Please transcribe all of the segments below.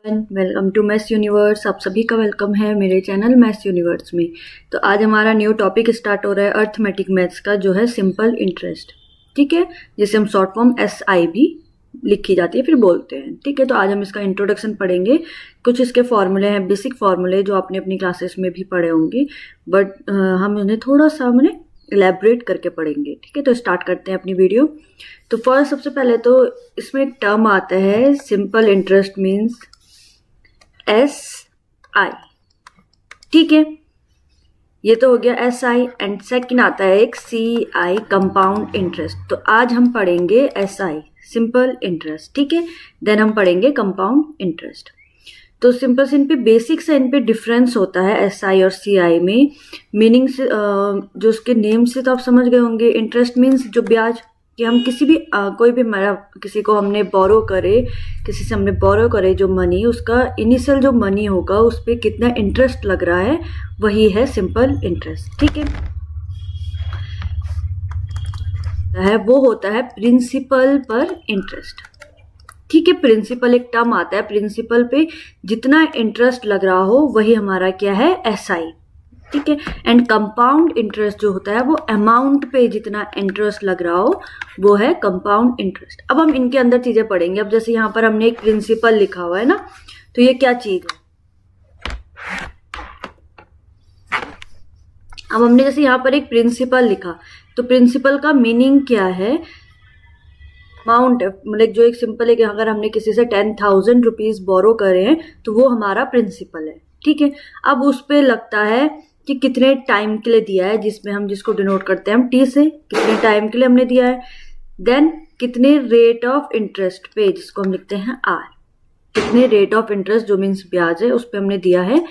Welcome to maths universe. आप सभी का वेलकम है मेरे चैनल मैथ्स यूनिवर्स में। तो आज हमारा न्यू टॉपिक स्टार्ट हो रहा है अर्थमेटिक मैथ्स का, जो है सिंपल इंटरेस्ट। ठीक है, जिसे हम शॉर्ट फॉर्म SI भी लिखी जाती है, फिर बोलते हैं। ठीक है, तो आज हम इसका इंट्रोडक्शन पढ़ेंगे। कुछ इसके फॉर्मूले हैं, बेसिक फॉर्मूले जो आपने अपनी क्लासेस में भी पढ़े होंगे, बट हम उन्हें थोड़ा सा इलेबरेट करके पढ़ेंगे। ठीक है, तो स्टार्ट करते हैं अपनी वीडियो। तो फर्स्ट सबसे पहले तो इसमें एक टर्म आता है सिंपल इंटरेस्ट मीन्स SI। ठीक है, ये तो हो गया SI। एंड सेकंड आता है एक CI कंपाउंड इंटरेस्ट। तो आज हम पढ़ेंगे SI सिंपल इंटरेस्ट। ठीक है, देन हम पढ़ेंगे कंपाउंड इंटरेस्ट। तो सिंपल से इन पे बेसिक से इन पे डिफरेंस होता है SI और CI में। मीनिंग से जो उसके नेम से तो आप समझ गए होंगे। इंटरेस्ट मीन्स जो ब्याज, कि हम किसी भी कोई भी हमारा किसी को हमने बोरो करे, किसी से हमने बोरो करे जो मनी, उसका इनिशियल जो मनी होगा उस पर कितना इंटरेस्ट लग रहा है, वही है सिंपल इंटरेस्ट। ठीक है, वो होता है प्रिंसिपल पर इंटरेस्ट। ठीक है, प्रिंसिपल एक टर्म आता है, प्रिंसिपल पे जितना इंटरेस्ट लग रहा हो वही हमारा क्या है, SI। ठीक है, एंड कंपाउंड इंटरेस्ट जो होता है वो अमाउंट पे जितना इंटरेस्ट लग रहा हो वो है कंपाउंड इंटरेस्ट। अब हम इनके अंदर चीजें पढ़ेंगे। अब जैसे यहाँ पर हमने एक प्रिंसिपल लिखा हुआ है ना, तो ये क्या चीज है। अब हमने जैसे यहाँ पर एक प्रिंसिपल लिखा, तो प्रिंसिपल का मीनिंग क्या है, अमाउंट। मतलब जो एक सिंपल है कि अगर हमने किसी से 10,000 रुपीज बोरो करे हैं तो वो हमारा प्रिंसिपल है। ठीक है, अब उस पे लगता है कि कितने टाइम के लिए दिया है, जिसमें हम जिसको डिनोट करते हैं हम T से, कितने टाइम के लिए हमने दिया है। देन कितने रेट ऑफ इंटरेस्ट पे, जिसको हम लिखते हैं R, कितने रेट ऑफ इंटरेस्ट जो मीन्स ब्याज है उस पर हमने दिया है।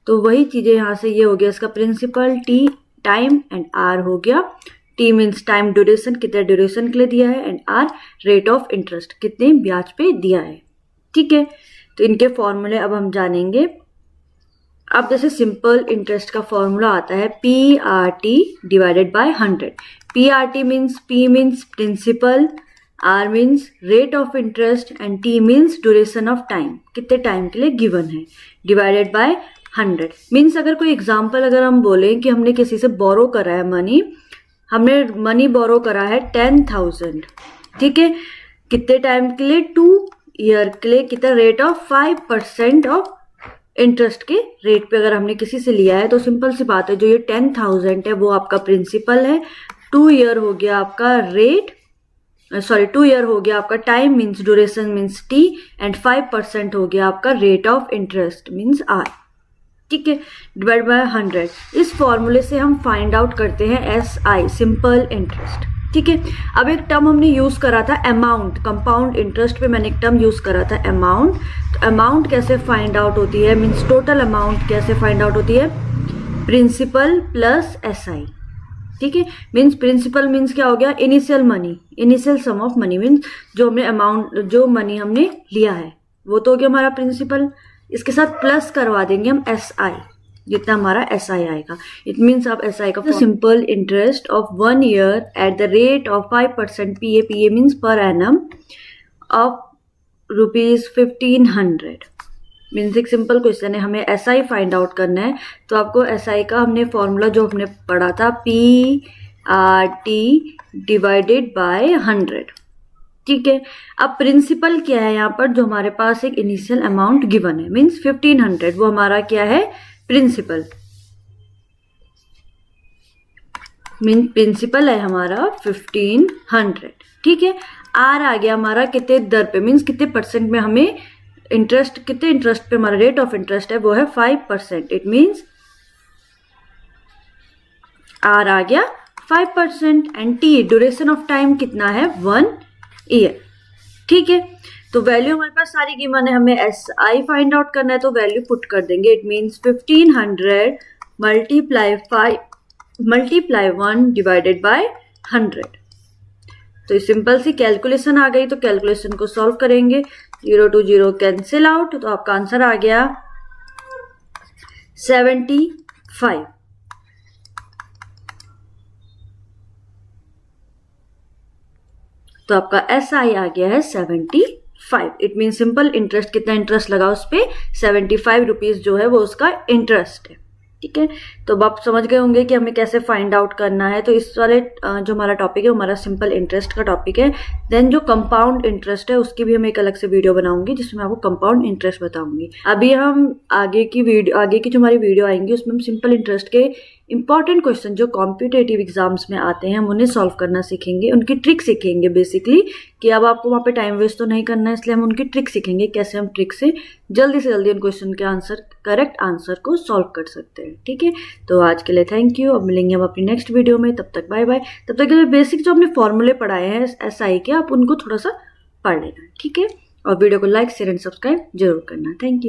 तो वही चीजें यहाँ से ये हो गया इसका principal, T time and R हो गया। T मीन्स टाइम ड्यूरेशन, कितने ड्यूरेशन के लिए दिया है, and R rate of interest, कितने ब्याज पे दिया है। ठीक है, तो इनके फॉर्मूले अब हम जानेंगे। अब जैसे सिंपल इंटरेस्ट का फॉर्मूला आता है PRT divided by 100। PRT means P means principal, R means rate of interest and T means duration of time, कितने टाइम के लिए गिवन है, डिवाइडेड बाय 100। मीन्स अगर कोई एग्जाम्पल अगर हम बोले कि हमने किसी से बोरो करा है मनी, हमने मनी बोरो करा है 10,000। ठीक है, कितने टाइम के लिए, 2 ईयर के लिए, कितना रेट ऑफ 5% ऑफ इंटरेस्ट के रेट पे अगर हमने किसी से लिया है। तो सिंपल सी बात है, जो ये 10,000 है वो आपका प्रिंसिपल है, 2 ईयर हो गया आपका रेट, 2 ईयर हो गया आपका time means duration means T, and 5% हो गया आपका rate of interest means R। ठीक है, डिवाइड बाय 100। इस फॉर्मूले से हम फाइंड आउट करते हैं SI सिंपल इंटरेस्ट। ठीक है, अब एक टर्म हमने यूज करा था अमाउंट, कंपाउंड इंटरेस्ट पे मैंने एक टर्म यूज करा था अमाउंट। तो अमाउंट कैसे फाइंड आउट होती है, मीन्स टोटल अमाउंट कैसे फाइंड आउट होती है, प्रिंसिपल प्लस SI। ठीक है, मीन्स प्रिंसिपल मीन्स क्या हो गया, initial money, initial sum of money means जो हमने अमाउंट, जो मनी हमने लिया है वो तो हो गया हमारा प्रिंसिपल। इसके साथ प्लस करवा देंगे हम SI, जितना हमारा SI आएगा। इट मीन्स आप SI का simple interest of 1 year at the rate of 5% PA means per annum of ₹1500। Means एक सिंपल क्वेश्चन है, हमें SI फाइंड आउट करना है। तो आपको SI का हमने फॉर्मूला जो हमने पढ़ा था PRT डिवाइडेड बाय 100। ठीक है, अब प्रिंसिपल क्या है यहाँ पर, जो हमारे पास एक इनिशियल अमाउंट गिवन है मीन्स 1500, वो हमारा क्या है, प्रिंसिपल। मीन प्रिंसिपल है हमारा 1500। ठीक है, R आ गया हमारा कितने दर पे, मीन्स कितने परसेंट में हमें इंटरेस्ट, कितने इंटरेस्ट पे हमारा रेट ऑफ इंटरेस्ट है, वो है 5%। इट मीन्स R आ गया 5%, and T duration of time कितना है, 1 ईयर। ठीक है, तो वैल्यू हमारे पास सारी गिवन है, हमें SI फाइंड आउट करना है, तो वैल्यू पुट कर देंगे। It means 1500 multiply 1 divided by 100। तो सिंपल सी कैलकुलेशन आ गई, तो कैलकुलेशन को सॉल्व करेंगे, 0 to 0 कैंसिल आउट, तो आपका आंसर आ गया 75। तो आपका SI आ गया है 75। 5। इट मीन सिंपल इंटरेस्ट, कितना इंटरेस्ट लगा उस पर, 75 रुपीज जो है वो उसका इंटरेस्ट है। ठीक है, तो अब आप समझ गए होंगे कि हमें कैसे फाइंड आउट करना है। तो इस वाले जो हमारा टॉपिक है, हमारा सिंपल इंटरेस्ट का टॉपिक है। देन जो कंपाउंड इंटरेस्ट है उसकी भी हम एक अलग से वीडियो बनाऊंगी जिसमें आपको कंपाउंड इंटरेस्ट बताऊंगी। अभी हम आगे की जो हमारी वीडियो आएंगी उसमें हम सिंपल इंटरेस्ट के इंपॉर्टेंट क्वेश्चन जो कॉम्पिटेटिव एग्जाम्स में आते हैं हम उन्हें सॉल्व करना सीखेंगे, उनकी ट्रिक सीखेंगे बेसिकली, कि अब आपको वहाँ पे टाइम वेस्ट तो नहीं करना है, इसलिए हम उनकी ट्रिक सीखेंगे कैसे हम ट्रिक से जल्दी उन क्वेश्चन के करेक्ट आंसर को सॉल्व कर सकते हैं। ठीक है, तो आज के लिए थैंक यू। अब मिलेंगे हम अपनी नेक्स्ट वीडियो में, तब तक बाय बाय। तब तक के लिए बेसिक जो हमने फॉर्मूले पढ़ाए हैं SI के, आप उनको थोड़ा सा पढ़ लेना। ठीक है, और वीडियो को लाइक शेयर एंड सब्सक्राइब जरूर करना। Thank you.